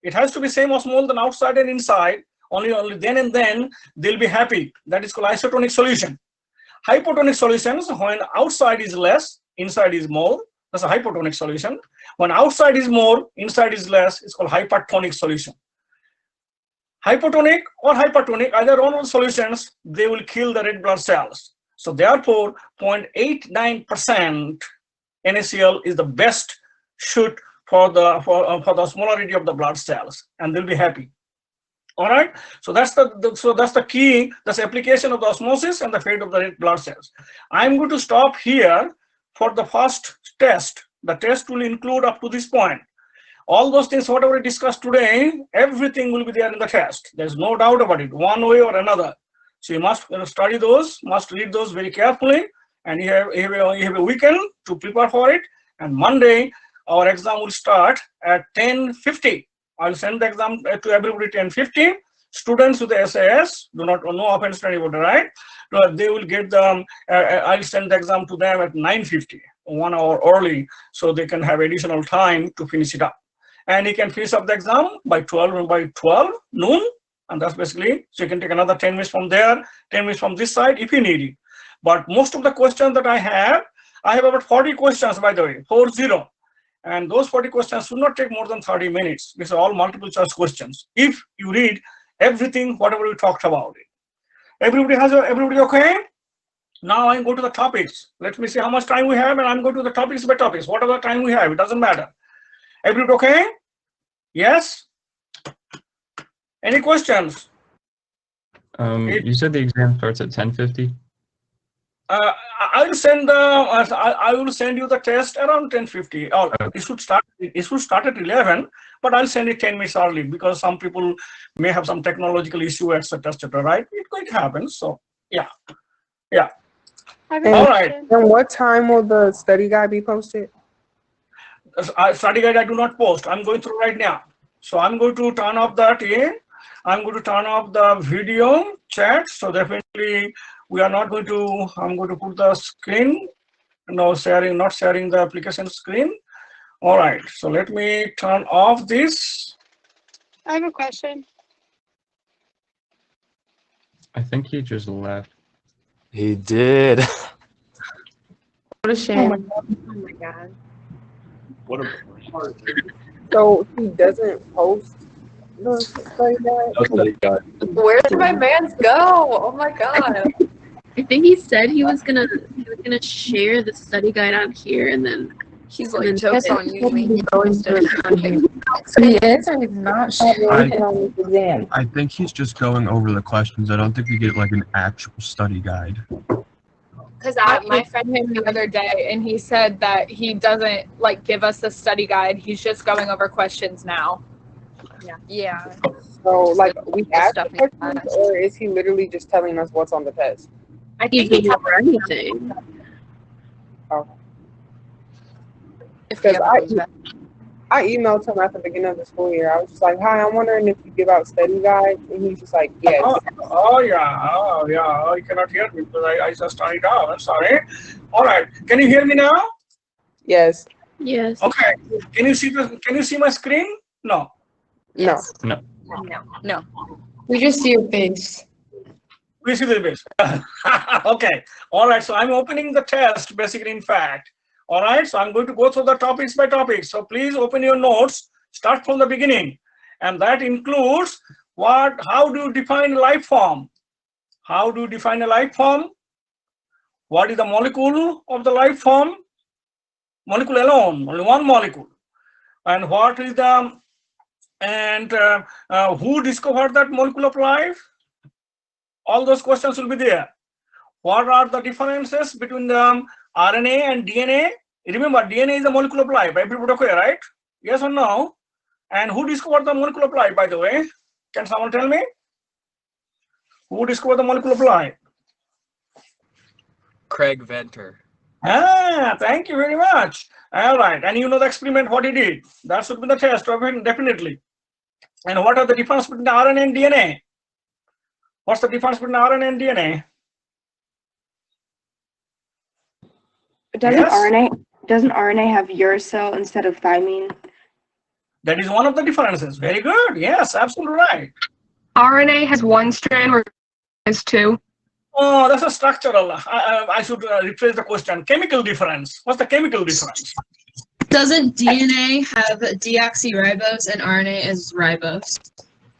[SPEAKER 1] it has to be same osmol than outside and inside. Only then and then they'll be happy. That is called isotonic solution. Hypotonic solutions, when outside is less, inside is more. That's a hypotonic solution. When outside is more, inside is less, it's called hypertonic solution. Hypotonic or hypertonic, either one of the solutions, they will kill the red blood cells. So therefore, 0.89% NaCl is the best shoot for the osmolarity of the blood cells, and they'll be happy. All right. So that's the key. That's the application of the osmosis and the fate of the red blood cells. I'm going to stop here for the first test. The test will include up to this point. All those things, whatever we discussed today, everything will be there in the test. There's no doubt about it, one way or another. So you must study those, must read those very carefully, and you have a weekend to prepare for it. And Monday, our exam will start at 10:50. I'll send the exam to everybody 10:50. Students with the SAS, do not, no offense to anybody, right? They will get the, I'll send the exam to them at 9:50, 1 hour early, so they can have additional time to finish it up. And you can finish up the exam by 12 noon, and that's basically, so you can take another 10 minutes from there, 10 minutes from this side if you need it. But most of the questions that I have about 40 questions, by the way, 40. And those 40 questions should not take more than 30 minutes. These are all multiple choice questions. If you read everything, whatever we talked about it. Everybody okay? Now I'm going to the topics. Let me see how much time we have, and I'm going to the topics by topics. Whatever time we have, it doesn't matter. Everybody okay? Yes? Any questions?
[SPEAKER 6] You said the exam starts at 10:50?
[SPEAKER 1] I will send you the test around 10:50. Oh, it should start at 11, but I'll send it 10 minutes early because some people may have some technological issue, etc., right? It happens. So yeah. All right.
[SPEAKER 7] And what time will the study guide be posted?
[SPEAKER 1] Study guide I do not post. I'm going through right now. So I'm going to turn off that in. I'm going to turn off the video chat. So definitely we are not going to, I'm going to put the screen, not sharing the application screen. All right, so let me turn off this.
[SPEAKER 2] I have a question.
[SPEAKER 6] I think he just left.
[SPEAKER 8] He did.
[SPEAKER 7] What a shame.
[SPEAKER 3] Oh my god.
[SPEAKER 4] What a
[SPEAKER 7] So he doesn't post the study guide?
[SPEAKER 3] Where did my man's go? Oh my god.
[SPEAKER 9] I think he said he was gonna share the study guide on here, and then
[SPEAKER 3] He's
[SPEAKER 9] And
[SPEAKER 3] like
[SPEAKER 9] then
[SPEAKER 3] jokes on you.
[SPEAKER 2] Going through
[SPEAKER 3] So the answer is not sure.
[SPEAKER 7] on this exam.
[SPEAKER 4] I think he's just going over the questions. I don't think we get like an actual study guide.
[SPEAKER 3] Because my friend him the other day, and he said that he doesn't like give us a study guide. He's just going over questions now.
[SPEAKER 10] Yeah.
[SPEAKER 7] So, like, we ask
[SPEAKER 10] stuff
[SPEAKER 7] the
[SPEAKER 10] in
[SPEAKER 7] questions,
[SPEAKER 10] class.
[SPEAKER 7] or is he literally just telling us what's on the test?
[SPEAKER 3] I
[SPEAKER 9] You
[SPEAKER 3] think he
[SPEAKER 9] can cover anything.
[SPEAKER 10] If he
[SPEAKER 7] Because
[SPEAKER 10] ever goes back.
[SPEAKER 7] I emailed him at the beginning of the school year. I was just like, "Hi, I'm wondering if you give out study guides," and he's just like, "Yes."
[SPEAKER 1] Oh, yeah. Oh, you cannot hear me because I just turned it off. I'm sorry. All right. Can you hear me now?
[SPEAKER 7] Yes.
[SPEAKER 2] Yes.
[SPEAKER 1] Okay. Can you see my screen? No.
[SPEAKER 7] No.
[SPEAKER 10] No.
[SPEAKER 3] we just see your face.
[SPEAKER 1] We see the base. Okay. All right. So I'm opening the test basically, in fact. All right. So I'm going to go through the topics by topics. So please open your notes. Start from the beginning. And that includes how do you define a life form? How do you define a life form? What is the molecule of the life form? Molecule alone, only one molecule. And what is the, who discovered that molecule of life? All those questions will be there. What are the differences between the RNA and DNA? Remember, DNA is the molecule of life. Everybody okay, right? Yes or no? And who discovered the molecule of life, by the way? Can someone tell me? Who discovered the molecule of life?
[SPEAKER 8] Craig Venter.
[SPEAKER 1] Thank you very much. All right. And you know the experiment, what he did. That should be the test, definitely. And what are the difference between the RNA and DNA? What's the difference between RNA and DNA?
[SPEAKER 11] Doesn't RNA have uracil instead of thymine?
[SPEAKER 1] That is one of the differences. Very good. Yes, absolutely right.
[SPEAKER 3] RNA has one strand where has two.
[SPEAKER 1] Oh, that's a structural. I should rephrase the question. Chemical difference. What's the chemical difference?
[SPEAKER 9] Doesn't DNA have deoxyribose and RNA is ribose?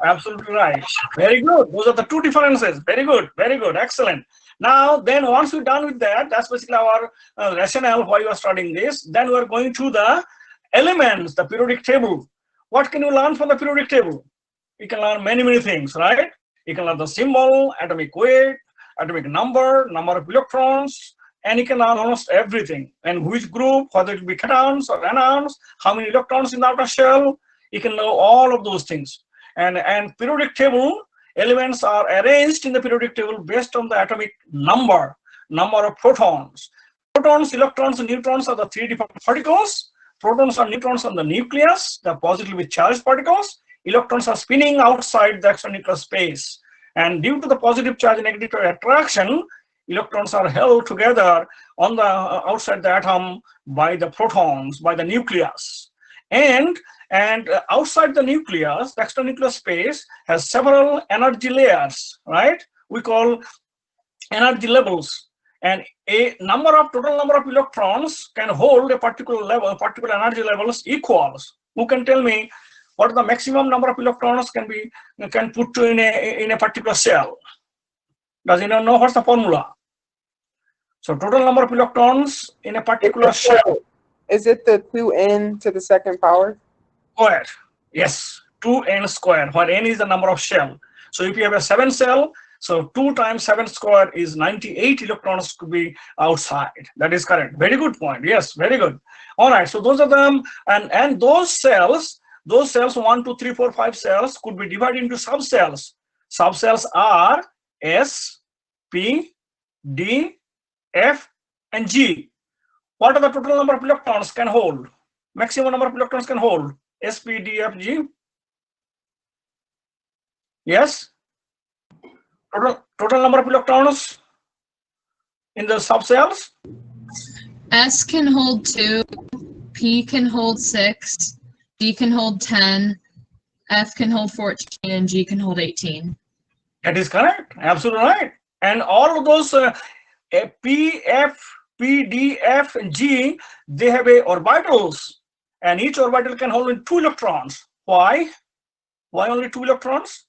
[SPEAKER 1] Absolutely right. Very good. Those are the two differences. Very good. Very good. Excellent. Now, then once we're done with that, that's basically our rationale why you are studying this. Then we're going to the elements, the periodic table. What can you learn from the periodic table? You can learn many things, right? You can learn the symbol, atomic weight, atomic number, number of electrons, and you can learn almost everything. And which group, whether it be cations or anions, how many electrons in the outer shell, you can know all of those things. And periodic table elements are arranged in the periodic table based on the atomic number of protons. Protons, electrons, and neutrons are the three different particles. Protons and neutrons are the nucleus, the positively charged particles. Electrons are spinning outside the extranuclear space. And due to the positive charge and negative charge attraction, electrons are held together on the outside the atom by the protons, by the nucleus. And outside the nucleus, the extranuclear space has several energy layers, right? We call energy levels. And total number of electrons can hold a particular energy levels equals. Who can tell me what the maximum number of electrons can put in a particular cell? Does anyone know what's the formula? So total number of electrons in a particular shell.
[SPEAKER 7] Is it the 2n to the second power?
[SPEAKER 1] Square. Yes, 2n square, where n is the number of shell. So if you have a 7 cell, so 2 times 7 square is 98 electrons could be outside. That is correct. Very good point. Yes, very good. All right. So those are them, and those cells 1, 2, 3, 4, 5 cells could be divided into subcells. Subcells are S, P, D, F, and G. What are the total number of electrons can hold? Maximum number of electrons can hold? S, P, D, F, G. Yes? Total number of electrons in the subcells?
[SPEAKER 9] S can hold 2, P can hold 6, D can hold 10, F can hold 14, and G can hold 18.
[SPEAKER 1] That is correct. Absolutely right. And all of those P, F, P, D, F, and G, they have orbitals. And each orbital can hold 2 electrons. Why? Why only 2 electrons?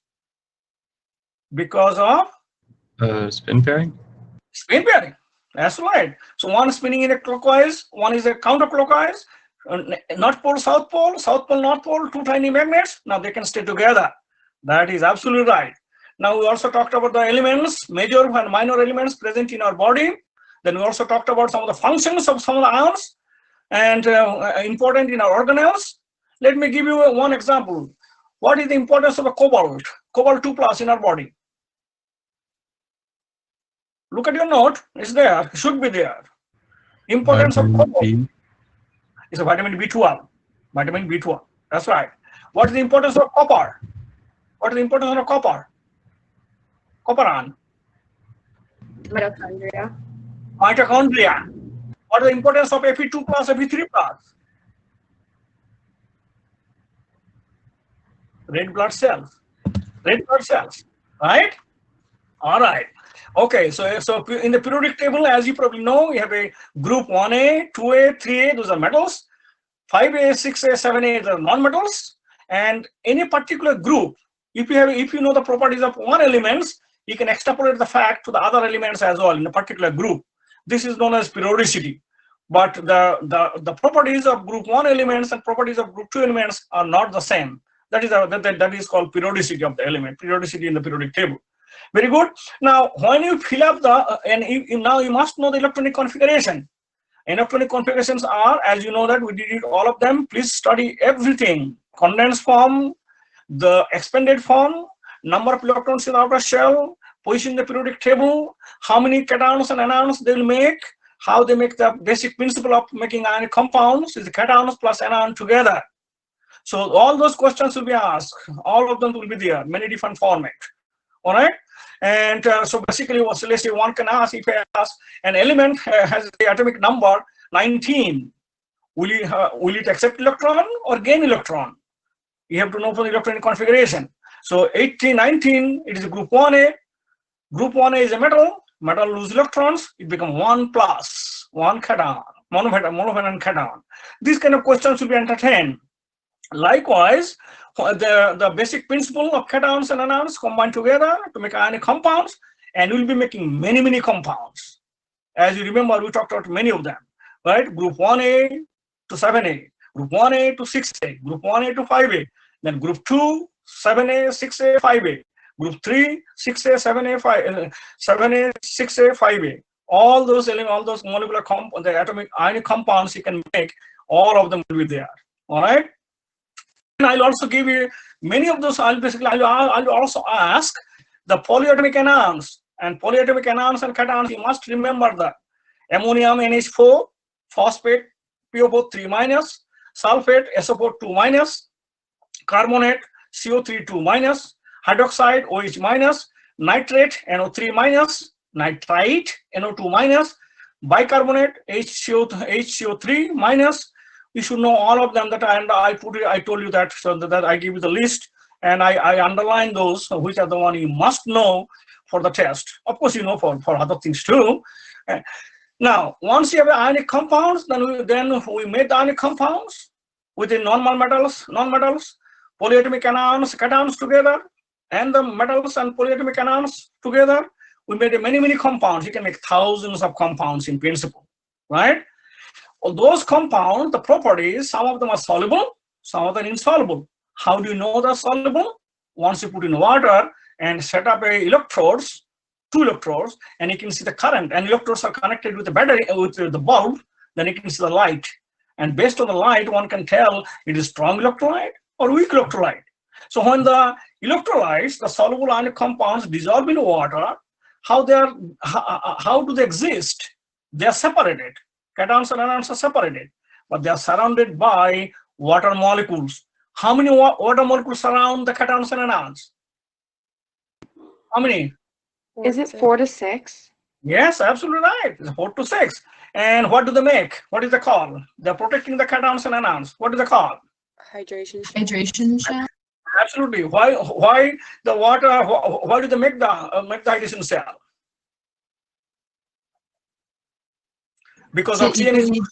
[SPEAKER 1] Because of
[SPEAKER 6] spin pairing?
[SPEAKER 1] Spin pairing. That's right. So one is spinning in a clockwise, one is a counterclockwise. North pole, south pole, north pole, two tiny magnets. Now they can stay together. That is absolutely right. Now we also talked about the elements, major and minor elements present in our body. Then we also talked about some of the functions of some of the ions and important in our organelles. Let me give you one example. What is the importance of a cobalt? Cobalt 2+ in our body. Look at your note. It's there. It should be there. Importance of cobalt.
[SPEAKER 4] B.
[SPEAKER 1] It's a vitamin B12. Vitamin B12. That's right. What is the importance of copper? What is the importance of copper? Copperan.
[SPEAKER 10] Mitochondria.
[SPEAKER 1] Mitochondria. What is the importance of Fe2+, Fe3+? Red blood cells. Red blood cells. Right? All right. Okay, so in the periodic table, as you probably know, we have a group 1A, 2A, 3A, those are metals. 5A, 6A, 7A, those are non-metals. And any particular group, if you know the properties of one element, you can extrapolate the fact to the other elements as well in a particular group. This is known as periodicity. But the properties of group 1 elements and properties of group 2 elements are not the same. That is called periodicity of the element, periodicity in the periodic table. Very good. Now, when you fill up now you must know the electronic configuration. Electronic configurations are, as you know that we did all of them. Please study everything. Condensed form, the expanded form, number of electrons in the outer shell, position in the periodic table, how many cations and anions they will make, how they make the basic principle of making ionic compounds is the cations plus anion together. So all those questions will be asked. All of them will be there, many different formats. All right. And so basically, let's say one can ask, if I ask an element has the atomic number 19, will it accept electron or gain electron? You have to know for the electronic configuration. So 18, 19, it is group 1A. Group 1A is a metal. Metal lose electrons. It becomes 1+, 1 cation, monovalent cation. These kind of questions will be entertained. Likewise, the basic principle of cations and anions combine together to make ionic compounds, and we'll be making many compounds. As you remember, we talked about many of them, right? Group 1A to 7A, group 1A to 6A, group 1A to 5A, then group 2, 7A, 6A, 5A, group 3, 6A, 7A, 7A, 6A, 5A. All those molecular the atomic ionic compounds you can make, all of them will be there. All right. And I'll also give you many of those. I'll also ask the polyatomic anions and cations. You must remember that ammonium NH4, phosphate PO4 3-, sulfate SO4 2-, carbonate CO3 2-, hydroxide OH-, nitrate NO3-, nitrite NO2-, bicarbonate HCO3-. You should know all of them. I told you that, so that I give you the list, and I underline those which are the one you must know for the test. Of course, you know for other things too. Now, once you have ionic compounds, then we made the ionic compounds with the non-metals, polyatomic anions, cations together, and the metals and polyatomic anions together. We made many compounds. You can make thousands of compounds in principle, right? All those compounds, the properties, some of them are soluble, some of them insoluble. How do you know they're soluble? Once you put in water and set up electrodes, 2 electrodes, and you can see the current, and electrodes are connected with the battery, with the bulb, then you can see the light. And based on the light, one can tell it is strong electrolyte or weak electrolyte. So when the electrolytes, the soluble ionic compounds dissolve in water, how do they exist? They are separated. Cations and anions are separated, but they are surrounded by water molecules. How many water molecules surround the cations and anions? How many?
[SPEAKER 11] Is it 4 to 6?
[SPEAKER 1] Yes, absolutely right. It's 4 to 6. And what do they make? What is the call? They're protecting the cations and anions. What is the call?
[SPEAKER 5] Hydration.
[SPEAKER 9] Hydration shell.
[SPEAKER 1] Absolutely. Why the water? Why do they make the hydration cell? Because oxygen is more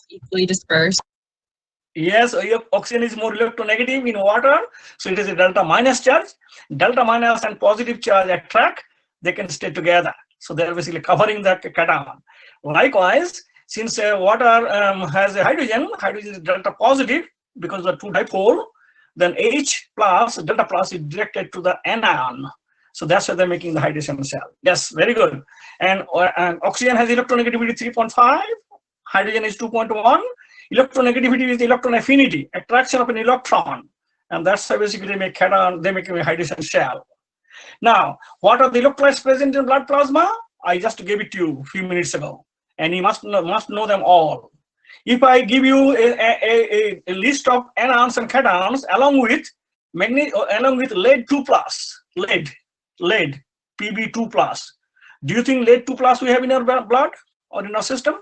[SPEAKER 9] equally dispersed.
[SPEAKER 1] Yes, oxygen is more electronegative in water, so it is a delta minus charge. Delta minus and positive charge attract, they can stay together. So they're basically covering the cation. Likewise, since water has a hydrogen is delta positive because of the two dipole, then H plus delta plus is directed to the anion. So that's why they're making the hydrogen shell. Yes, very good. And oxygen has electronegativity 3.5, hydrogen is 2.1. Electronegativity is the electron affinity, attraction of an electron, and that's how basically they make cation, they make a hydrogen shell. Now, what are the electrolytes present in blood plasma? I just gave it to you a few minutes ago, and you must know them all. If I give you a list of anions and cations along with lead 2 plus, lead Pb2 plus, do you think lead 2 plus we have in our blood or in our system?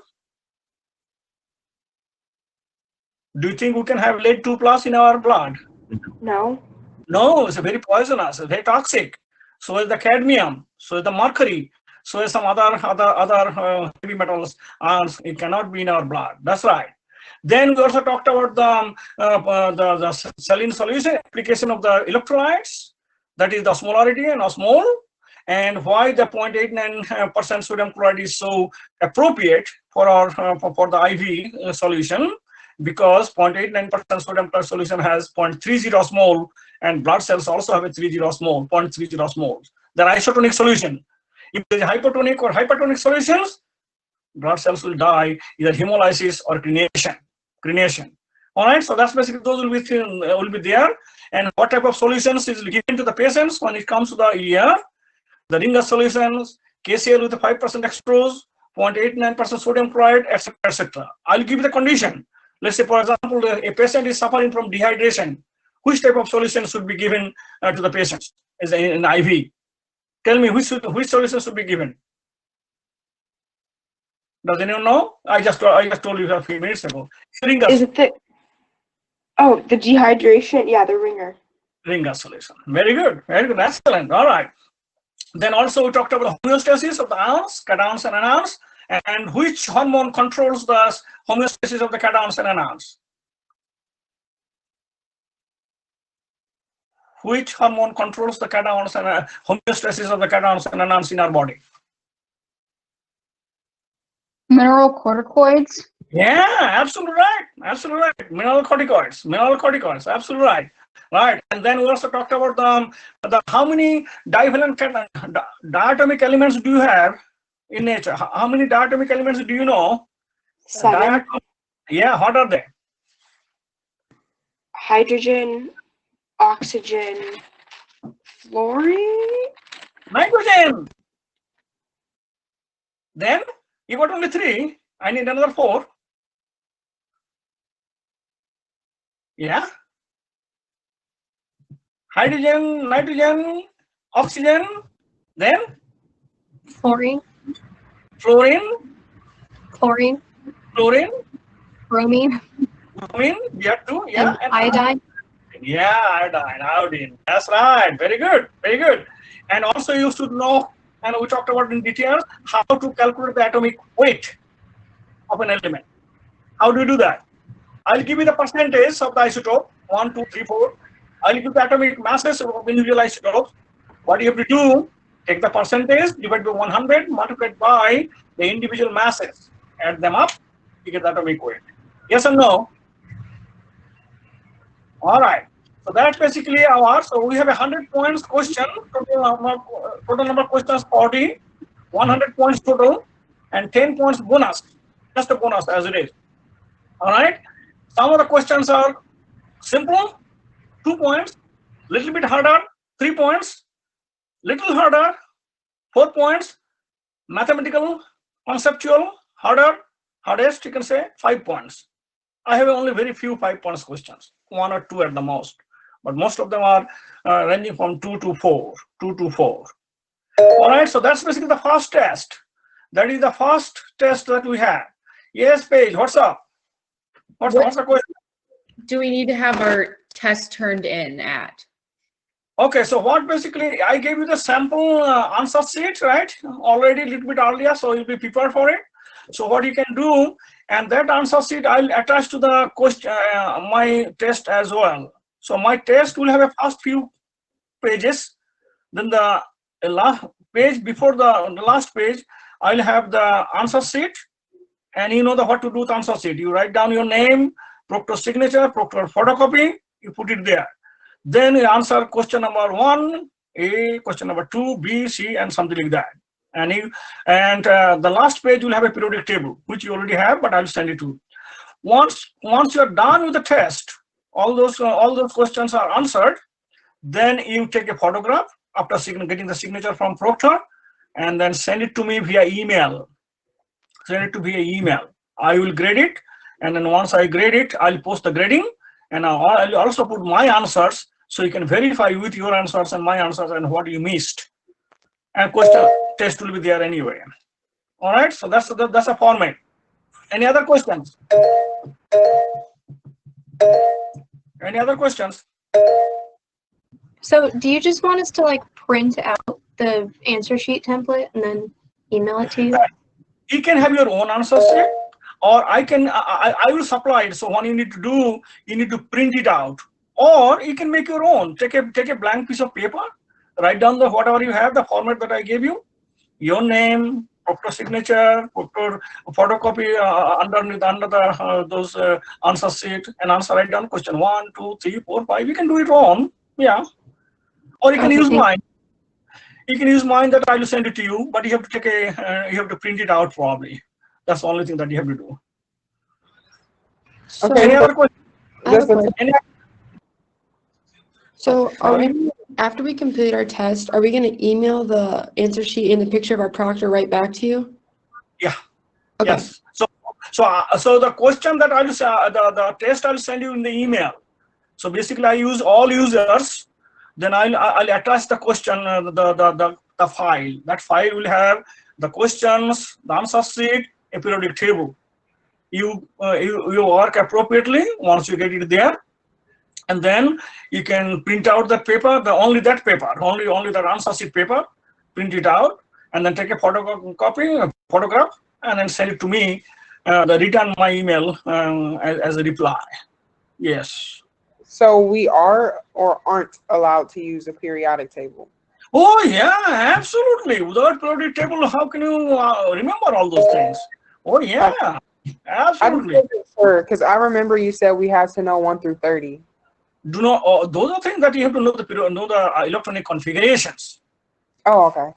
[SPEAKER 1] Do you think we can have lead 2 plus in our blood?
[SPEAKER 11] No.
[SPEAKER 1] No, it's very poisonous, very toxic. So is the cadmium, so is the mercury, so is some other heavy metals. It cannot be in our blood. That's right. Then we also talked about the saline solution, application of the electrolytes, that is the osmolarity and osmol, and why the 0.89% sodium chloride is so appropriate for our for the IV solution, because 0.89% sodium chloride solution has 0.30 osmol, and blood cells also have a 30 osmol, 0.30 osmol. They're isotonic solution. If there's a hypertonic or hypertonic solutions, blood cells will die either hemolysis or crenation. All right, so that's basically those will be there. And what type of solutions is given to the patients when it comes to the ER? The Ringer solutions, KCl with a 5% dextrose, 0.89% sodium chloride, etc., etc. I'll give you the condition. Let's say, for example, a patient is suffering from dehydration. Which type of solution should be given to the patients as an IV? Tell me which solution should be given. Does anyone know? I just told you a few minutes ago. Ringer.
[SPEAKER 11] Is it the dehydration? Yeah, the Ringer.
[SPEAKER 1] Ringer solution. Very good, excellent. All right. Then also we talked about the homeostasis of the ions, cations and anions, and which hormone controls the homeostasis of the cations and anions? Which hormone controls the cations and homeostasis of the cations and anions in our body?
[SPEAKER 2] Mineralocorticoids?
[SPEAKER 1] Yeah, absolutely right. Mineralocorticoids, absolutely right. Right, and then we also talked about the how many divalent diatomic elements do you have in nature? How many diatomic elements do you know?
[SPEAKER 11] 7.
[SPEAKER 1] Yeah, what are they?
[SPEAKER 11] Hydrogen, oxygen, fluorine,
[SPEAKER 1] Nitrogen. Then you got only 3. I need another 4. Yeah. Hydrogen, nitrogen, oxygen, then
[SPEAKER 2] Fluorine,
[SPEAKER 1] fluorine,
[SPEAKER 2] chlorine,
[SPEAKER 1] bromine,
[SPEAKER 2] bromine,
[SPEAKER 1] yeah, 2, yeah,
[SPEAKER 2] and iodine.
[SPEAKER 1] Yeah, iodine. That's right. Very good. And also you should know, and we talked about in detail, how to calculate the atomic weight of an element. How do you do that? I'll give you the percentage of the isotope, 1, 2, 3, 4. I'll give the atomic masses of individual isotopes. What you have to do, take the percentage, divide by 100, multiplied by the individual masses. Add them up, you get the atomic weight. Yes or no? All right. So that's basically so we have 100 points question, total number of questions 40, 100 points total, and 10 points bonus, just a bonus as it is. All right. Some of the questions are simple, 2 points, little bit harder, 3 points, little harder, 4 points, mathematical, conceptual, hardest you can say 5 points. I have only very few 5 points questions, 1 or 2 at the most, but most of them are ranging from 2 to 4. All right, so that's basically the first test. That is the first test that we have. Yes, Paige, what's up? What's the question?
[SPEAKER 12] Do we need to have our test turned in at?
[SPEAKER 1] Okay, so what basically, I gave you the sample answer sheet, right? Already a little bit earlier, so you'll be prepared for it. So what you can do, and that answer sheet I'll attach to the question, my test as well. So my test will have a first few pages, then the last page before the last page, I'll have the answer sheet, and you know what to do with answer sheet. You write down your name, proctor signature, proctor photocopy, you put it there. Then you answer question number 1, A, question number 2, B, C, and something like that. And the last page will have a periodic table, which you already have, but I'll send it to you. Once you're done with the test, all those questions are answered, then you take a photograph after getting the signature from proctor, and then send it to me via email. Send it to via email. I will grade it, and then once I grade it, I'll post the grading, and I'll also put my answers, so you can verify with your answers and my answers and what you missed. And question test will be there anyway. All right, so that's a format. Any other questions? Any other questions?
[SPEAKER 13] So do you just want us to like print out the answer sheet template and then email it to you?
[SPEAKER 1] You can have your own answer sheet, or I will supply it. So what you need to do, you need to print it out, or you can make your own. Take a blank piece of paper, write down the whatever you have, the format that I gave you, your name, proctor signature, proctor photocopy under those answer sheet, and answer, write down question 1, 2, 3, 4, 5. You can do it on, yeah, or you can use mine. You can use mine that I will send it to you, but you have to take you have to print it out probably. That's the only thing that you have to do.
[SPEAKER 7] Okay.
[SPEAKER 1] Any other questions?
[SPEAKER 14] So are we, after we complete our test, are we going to email the answer sheet and the picture of our proctor right back to you?
[SPEAKER 1] Yeah.
[SPEAKER 14] Okay.
[SPEAKER 1] Yes. So the question that I'll the test I'll send you in the email. So basically I use all users. Then I'll attach the question, the file. That file will have the questions, the answer sheet, a periodic table. You work appropriately once you get it there, and then you can print out that paper, only that paper, only that answer sheet paper, print it out, and then take a photograph, and then send it to me. Return my email as a reply. Yes.
[SPEAKER 7] So we are or aren't allowed to use a periodic table?
[SPEAKER 1] Oh yeah, absolutely. Without periodic table, how can you remember all those things? Oh yeah, absolutely.
[SPEAKER 7] Because I remember you said we had to know 1 through 30.
[SPEAKER 1] Do not. Those are things that you have to know the electronic configurations.
[SPEAKER 7] Oh, okay.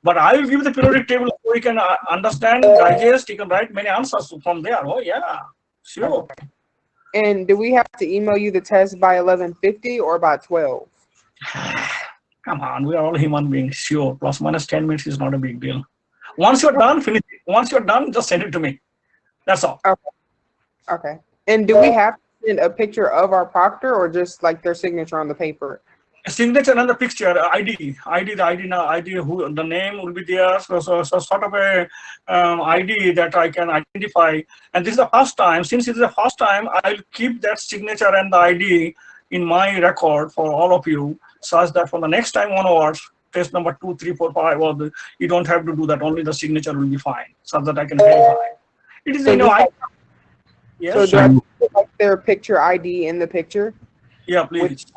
[SPEAKER 1] But I will give the periodic table so you can understand, digest. You can write many answers from there. Oh yeah, sure.
[SPEAKER 7] Okay. And do we have to email you the test by 11:50 or by 12?
[SPEAKER 1] Come on, we are all human beings. Sure, plus minus 10 minutes is not a big deal. Once you're done, finish it. Once you're done, just send it to me. That's all.
[SPEAKER 7] Okay. Okay. And do we have to send a picture of our proctor or just like their signature on the paper?
[SPEAKER 1] A signature and the picture, ID, who the name will be there. So sort of a ID that I can identify. And this is the first time. Since it is the first time, I'll keep that signature and the ID in my record for all of you, such that for the next time onwards, test number 2, 3, 4, 5, you don't have to do that. Only the signature will be fine, so that I can verify. It is, yes.
[SPEAKER 7] So do I put like their picture ID in the picture?
[SPEAKER 1] Yeah, please.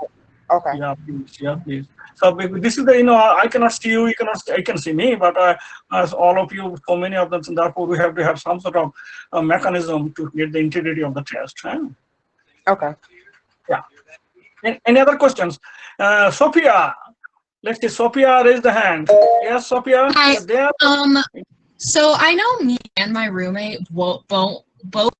[SPEAKER 7] Okay.
[SPEAKER 1] Yeah, please. Yeah, please. So this is the, I cannot see you. I can see me, but as all of you, so many of them, and therefore we have to have some sort of mechanism to get the integrity of the test. Huh?
[SPEAKER 7] Okay.
[SPEAKER 1] Yeah. Any other questions? Sophia, let's see. Sophia, raise the hand. Yes, Sophia.
[SPEAKER 9] Hi.
[SPEAKER 1] There.
[SPEAKER 9] So I know me and my roommate both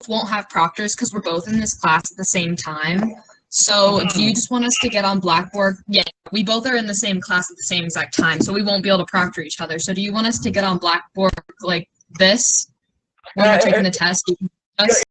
[SPEAKER 9] won't have proctors because we're both in this class at the same time. So do you just want us to get on Blackboard? Yeah, we both are in the same class at the same exact time, so we won't be able to proctor each other. So do you want us to get on Blackboard like this when we're taking the test?